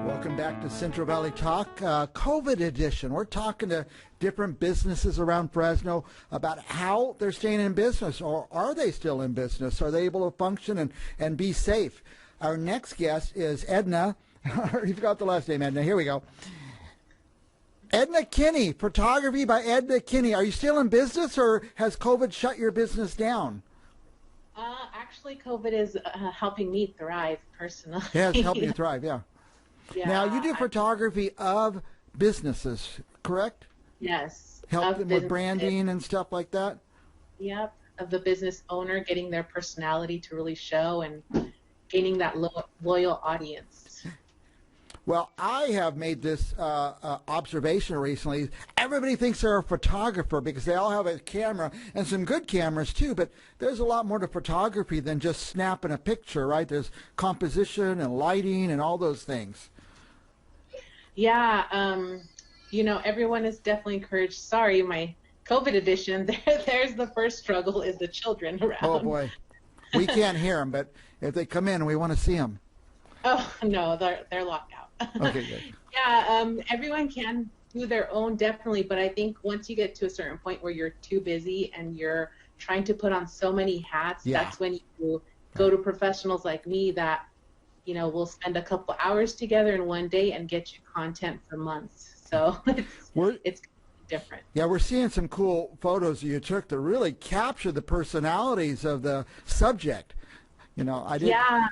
Welcome back to Central Valley Talk, COVID edition. We're talking to different businesses around Fresno about how they're staying in business, or are they still in business? Are they able to function and be safe? Our next guest is Edna. You forgot the last name, Edna. Here we go. Edna Kinney, photography by Edna Kinney. Are you still in business, or has COVID shut your business down? Actually, COVID is helping me thrive personally. Yeah, it's helping you thrive, yeah. Yeah, now, you do photography of businesses, correct? Yes. Help them with branding and stuff like that? Yep, of the business owner, getting their personality to really show and gaining that loyal audience. Well, I have made this observation recently. Everybody thinks they're a photographer because they all have a camera, and some good cameras too, but there's a lot more to photography than just snapping a picture, right? There's composition and lighting and all those things. Yeah, you know, everyone is definitely encouraged. Sorry, my COVID edition, there's the first struggle is the children around. Oh, boy. We can't hear them, but if they come in, we want to see them. Oh, no, they're locked out. Okay, good. Yeah, everyone can do their own, definitely, but I think once you get to a certain point where you're too busy and you're trying to put on so many hats, that's when you go to professionals like me that, you know, will spend a couple hours together in one day and get you content for months. So it's different. Yeah, we're seeing some cool photos you took to really capture the personalities of the subject. You know, I did. Yeah.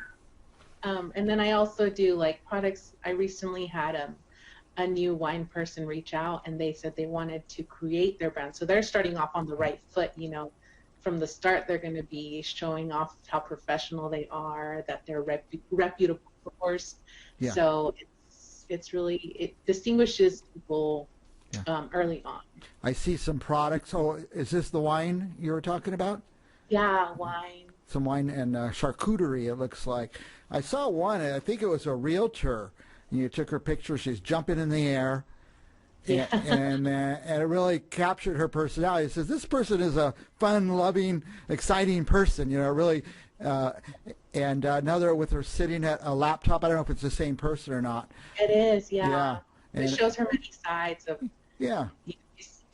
And then I also do like products. I recently had a new wine person reach out, and they said they wanted to create their brand. So they're starting off on the right foot, you know. From the start, they're going to be showing off how professional they are, that they're reputable, of course. Yeah. So it's really, it distinguishes people early on. I see some products. Oh, is this the wine you were talking about? Yeah, wine. Some wine and charcuterie, it looks like. I saw one, I think it was a realtor. You took her picture, she's jumping in the air. Yeah. And it really captured her personality. It says, this person is a fun, loving, exciting person, you know, really. And another with her sitting at a laptop. I don't know if it's the same person or not. It is, yeah. It shows her many sides of. Yeah.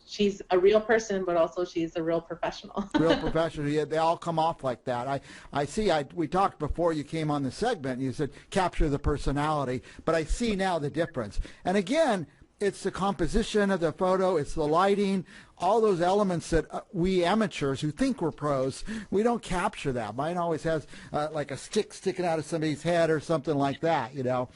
She's a real person, but also she's a real professional. Real professional. Yeah, they all come off like that. I see. We talked before you came on the segment. You said capture the personality, but I see now the difference. And again, it's the composition of the photo, it's the lighting, all those elements that we amateurs who think we're pros, we don't capture that. Mine always has like a stick sticking out of somebody's head or something like that, you know.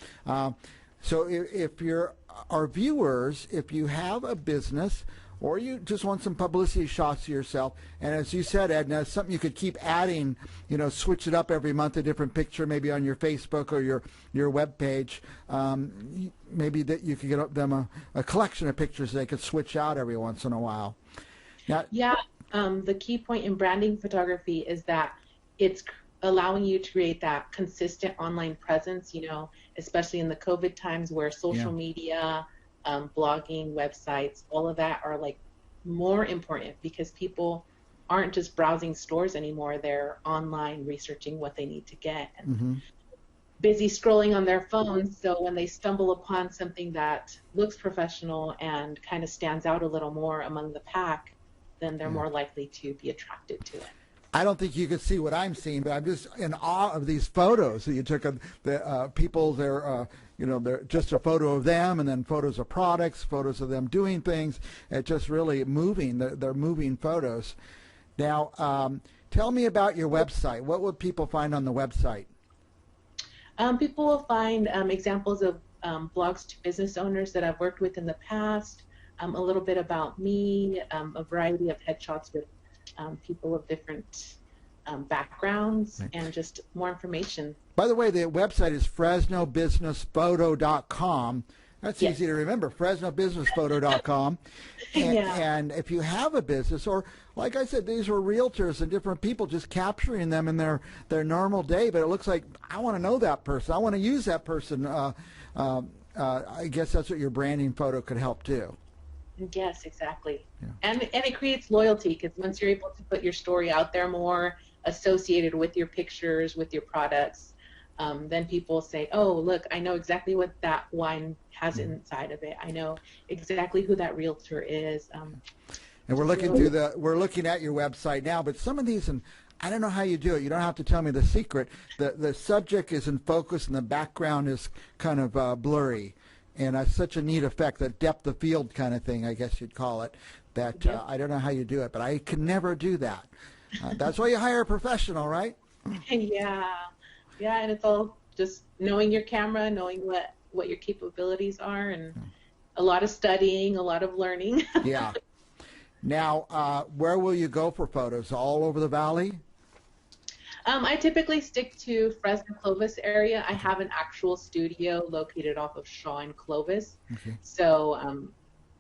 So if you're our viewers, if you have a business or you just want some publicity shots of yourself, and as you said, Edna, it's something you could keep adding, you know, switch it up every month, a different picture, maybe on your Facebook or your web page. Maybe that you could get them a collection of pictures they could switch out every once in a while. Now, yeah, the key point in branding photography is that it's allowing you to create that consistent online presence, you know, especially in the COVID times where social media, blogging, websites, all of that are like more important because people aren't just browsing stores anymore. They're online researching what they need to get and busy scrolling on their phones. So when they stumble upon something that looks professional and kind of stands out a little more among the pack, then they're more likely to be attracted to it. I don't think you can see what I'm seeing, but I'm just in awe of these photos that you took of the people. They're, you know, they're just a photo of them, and then photos of products, photos of them doing things. It's just really moving. They're moving photos. Now, tell me about your website. What would people find on the website? People will find examples of blogs to business owners that I've worked with in the past, a little bit about me, a variety of headshots with people of different backgrounds, and just more information. By the way, the website is FresnoBusinessPhoto.com. That's easy to remember, FresnoBusinessPhoto.com. And if you have a business, or like I said, these are realtors and different people just capturing them in their normal day, but it looks like I want to know that person. I want to use that person. I guess that's what your branding photo could help do. Yes, exactly. Yeah. And it creates loyalty because once you're able to put your story out there more associated with your pictures, with your products, then people say, oh, look, I know exactly what that wine has inside of it. I know exactly who that realtor is. And we're looking at your website now, but some of these, and I don't know how you do it. You don't have to tell me the secret. The subject is in focus and the background is kind of blurry. And it's such a neat effect, that depth of field kind of thing, I guess you'd call it, that I don't know how you do it, but I can never do that. That's why you hire a professional, right? Yeah. Yeah, and it's all just knowing your camera, knowing what your capabilities are, and a lot of studying, a lot of learning. Yeah. Now, where will you go for photos? All over the valley? I typically stick to Fresno Clovis area. I have an actual studio located off of Shaw and Clovis. Okay. So,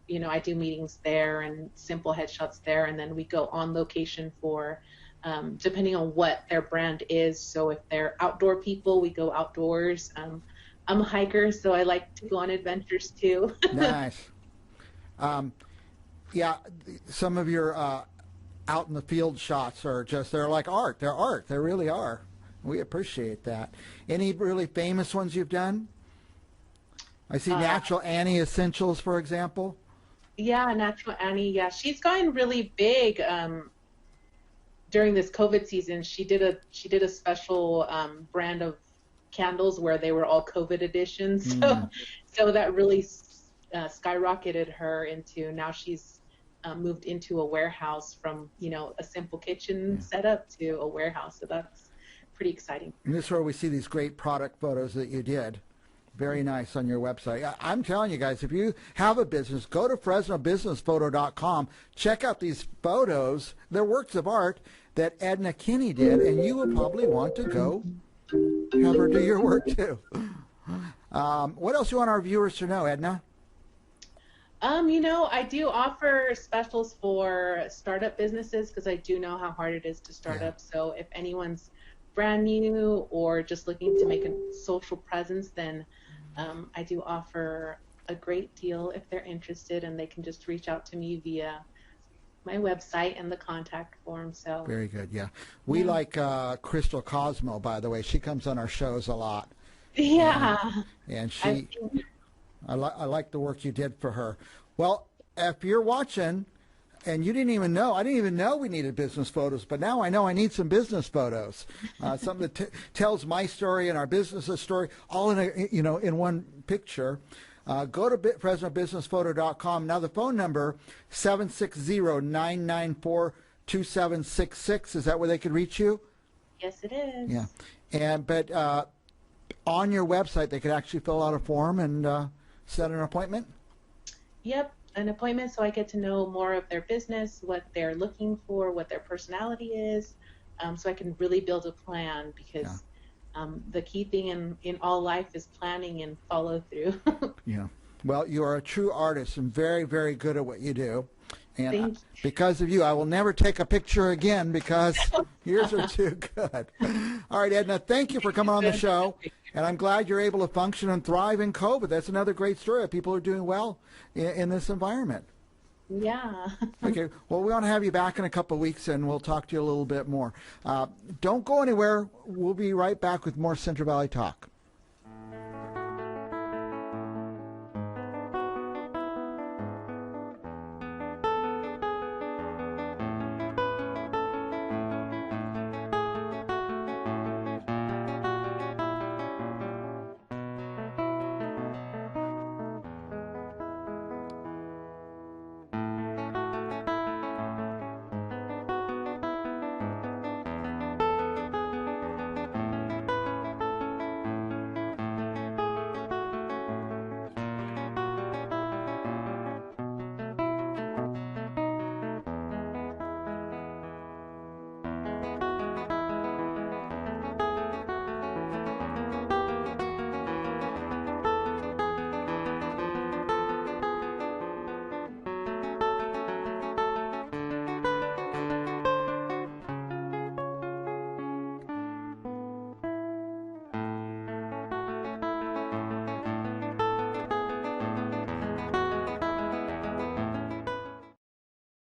you know, I do meetings there and simple headshots there, and then we go on location for, depending on what their brand is. So if they're outdoor people, we go outdoors. I'm a hiker, so I like to go on adventures too. Nice. Yeah, some of your out in the field shots are just, they're like art. They're art. They really are. We appreciate that. Any really famous ones you've done? I see Natural Annie Essentials, for example. Yeah, Natural Annie. Yeah, she's gotten really big during this COVID season. She did a special brand of candles where they were all COVID editions. So that really skyrocketed her into, now she's moved into a warehouse from, you know, a simple kitchen setup to a warehouse. So that's pretty exciting. And this is where we see these great product photos that you did. Very nice on your website. I'm telling you guys, if you have a business, go to FresnoBusinessPhoto.com. Check out these photos. They're works of art that Edna Kinney did, and you will probably want to go have her do your work too. What else do you want our viewers to know, Edna? You know, I do offer specials for startup businesses because I do know how hard it is to start up. So if anyone's brand new or just looking to make a social presence, then I do offer a great deal if they're interested, and they can just reach out to me via my website and the contact form. So very good. Yeah, we like Crystal Cosmo, by the way. She comes on our shows a lot. Yeah, and she. I like the work you did for her. Well, if you're watching and you didn't even know, I didn't even know we needed business photos, but now I know I need some business photos. Something that tells my story and our business's story all in in one picture. Go to FresnoBusinessPhoto.com. Now the phone number 760-994-2766. Is that where they could reach you? Yes, it is. Yeah, but on your website they could actually fill out a form and set an appointment? Yep, an appointment so I get to know more of their business, what they're looking for, what their personality is, so I can really build a plan, because the key thing in all life is planning and follow through. Yeah. Well, you are a true artist and very, very good at what you do. And because of you, I will never take a picture again because yours are too good. All right, Edna, thank you for coming on the show. And I'm glad you're able to function and thrive in COVID. That's another great story. People are doing well in this environment. Yeah. Okay. Well, we want to have you back in a couple of weeks, and we'll talk to you a little bit more. Don't go anywhere. We'll be right back with more Central Valley Talk.